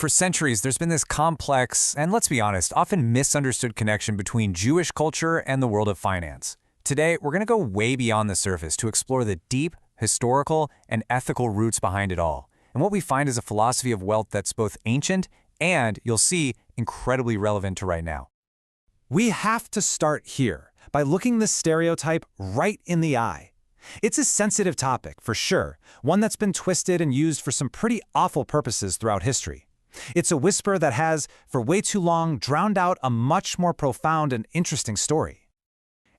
For centuries, there's been this complex, and let's be honest, often misunderstood connection between Jewish culture and the world of finance. Today, we're going to go way beyond the surface to explore the deep, historical, and ethical roots behind it all. And what we find is a philosophy of wealth that's both ancient and, you'll see, incredibly relevant to right now. We have to start here by looking this stereotype right in the eye. It's a sensitive topic, for sure, one that's been twisted and used for some pretty awful purposes throughout history. It's a whisper that has, for way too long, drowned out a much more profound and interesting story.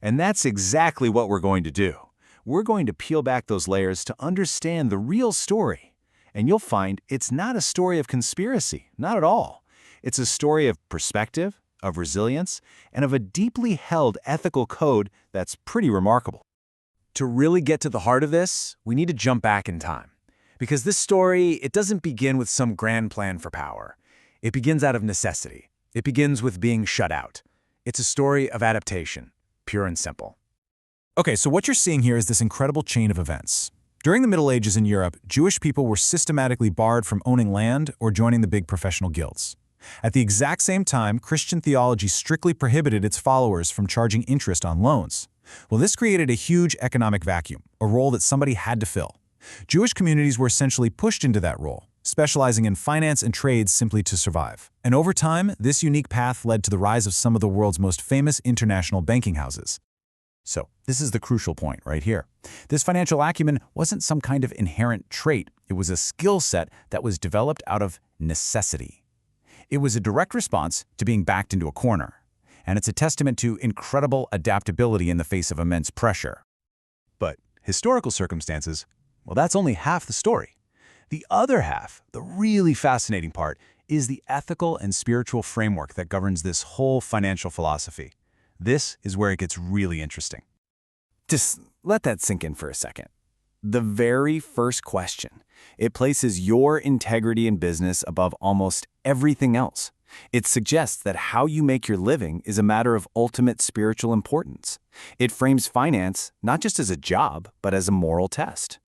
And that's exactly what we're going to do. We're going to peel back those layers to understand the real story. And you'll find it's not a story of conspiracy, not at all. It's a story of perspective, of resilience, and of a deeply held ethical code that's pretty remarkable. To really get to the heart of this, we need to jump back in time. Because this story, it doesn't begin with some grand plan for power. It begins out of necessity. It begins with being shut out. It's a story of adaptation, pure and simple. Okay, so what you're seeing here is this incredible chain of events. During the Middle Ages in Europe, Jewish people were systematically barred from owning land or joining the big professional guilds. At the exact same time, Christian theology strictly prohibited its followers from charging interest on loans. Well, this created a huge economic vacuum, a role that somebody had to fill. Jewish communities were essentially pushed into that role, specializing in finance and trades simply to survive. And over time, this unique path led to the rise of some of the world's most famous international banking houses. So, this is the crucial point right here. This financial acumen wasn't some kind of inherent trait. It was a skill set that was developed out of necessity. It was a direct response to being backed into a corner. And it's a testament to incredible adaptability in the face of immense pressure. But historical circumstances, well, that's only half the story. The other half, the really fascinating part, is the ethical and spiritual framework that governs this whole financial philosophy. This is where it gets really interesting. Just let that sink in for a second. The very first question, it places your integrity in business above almost everything else. It suggests that how you make your living is a matter of ultimate spiritual importance. It frames finance not just as a job, but as a moral test.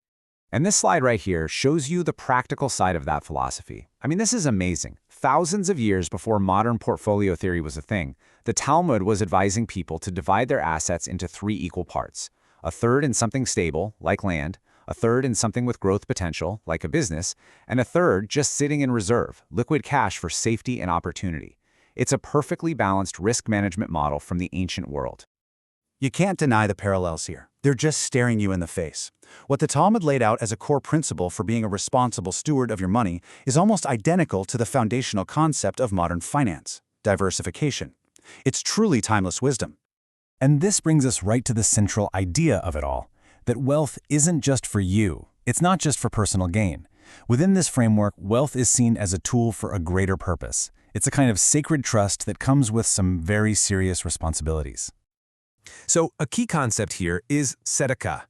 And this slide right here shows you the practical side of that philosophy. I mean, this is amazing. Thousands of years before modern portfolio theory was a thing, the Talmud was advising people to divide their assets into 3 equal parts. A third in something stable, like land, a third in something with growth potential, like a business, and a third just sitting in reserve, liquid cash for safety and opportunity. It's a perfectly balanced risk management model from the ancient world. You can't deny the parallels here. They're just staring you in the face. What the Talmud laid out as a core principle for being a responsible steward of your money is almost identical to the foundational concept of modern finance, diversification. It's truly timeless wisdom. And this brings us right to the central idea of it all, that wealth isn't just for you. It's not just for personal gain. Within this framework, wealth is seen as a tool for a greater purpose. It's a kind of sacred trust that comes with some very serious responsibilities. So, a key concept here is tzedakah.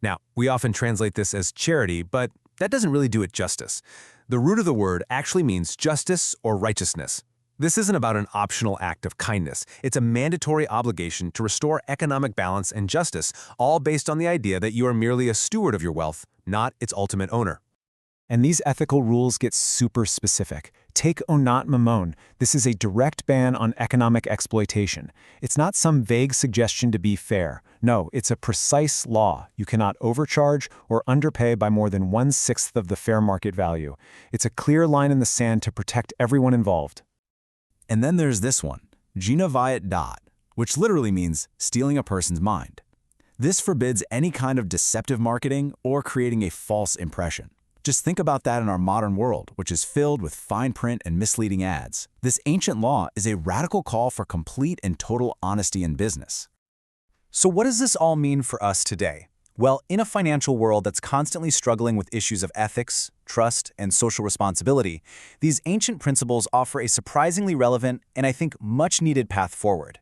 Now, we often translate this as charity, but that doesn't really do it justice. The root of the word actually means justice or righteousness. This isn't about an optional act of kindness. It's a mandatory obligation to restore economic balance and justice, all based on the idea that you are merely a steward of your wealth, not its ultimate owner. And these ethical rules get super specific. Take onat mamon. This is a direct ban on economic exploitation. It's not some vague suggestion to be fair. No, it's a precise law. You cannot overcharge or underpay by more than 1/6 of the fair market value. It's a clear line in the sand to protect everyone involved. And then there's this one, ginavayat dot, which literally means stealing a person's mind. This forbids any kind of deceptive marketing or creating a false impression. Just think about that in our modern world, which is filled with fine print and misleading ads. This ancient law is a radical call for complete and total honesty in business. So what does this all mean for us today? Well, in a financial world that's constantly struggling with issues of ethics, trust, and social responsibility, these ancient principles offer a surprisingly relevant and I think much-needed path forward.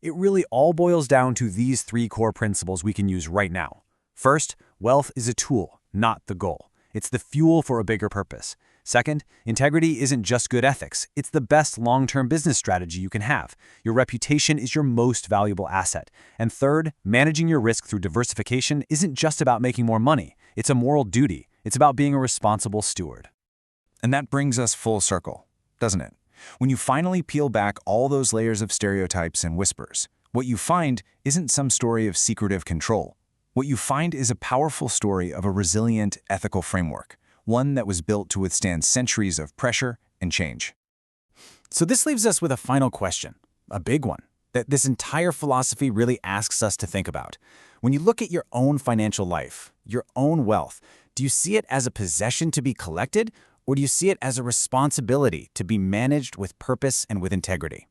It really all boils down to these 3 core principles we can use right now. First, wealth is a tool, not the goal. It's the fuel for a bigger purpose. Second, integrity isn't just good ethics. It's the best long-term business strategy you can have. Your reputation is your most valuable asset. And third, managing your risk through diversification isn't just about making more money. It's a moral duty. It's about being a responsible steward. And that brings us full circle, doesn't it? When you finally peel back all those layers of stereotypes and whispers, what you find isn't some story of secretive control. What you find is a powerful story of a resilient ethical framework, one that was built to withstand centuries of pressure and change. So this leaves us with a final question, a big one, that this entire philosophy really asks us to think about. When you look at your own financial life, your own wealth, do you see it as a possession to be collected, or do you see it as a responsibility to be managed with purpose and with integrity?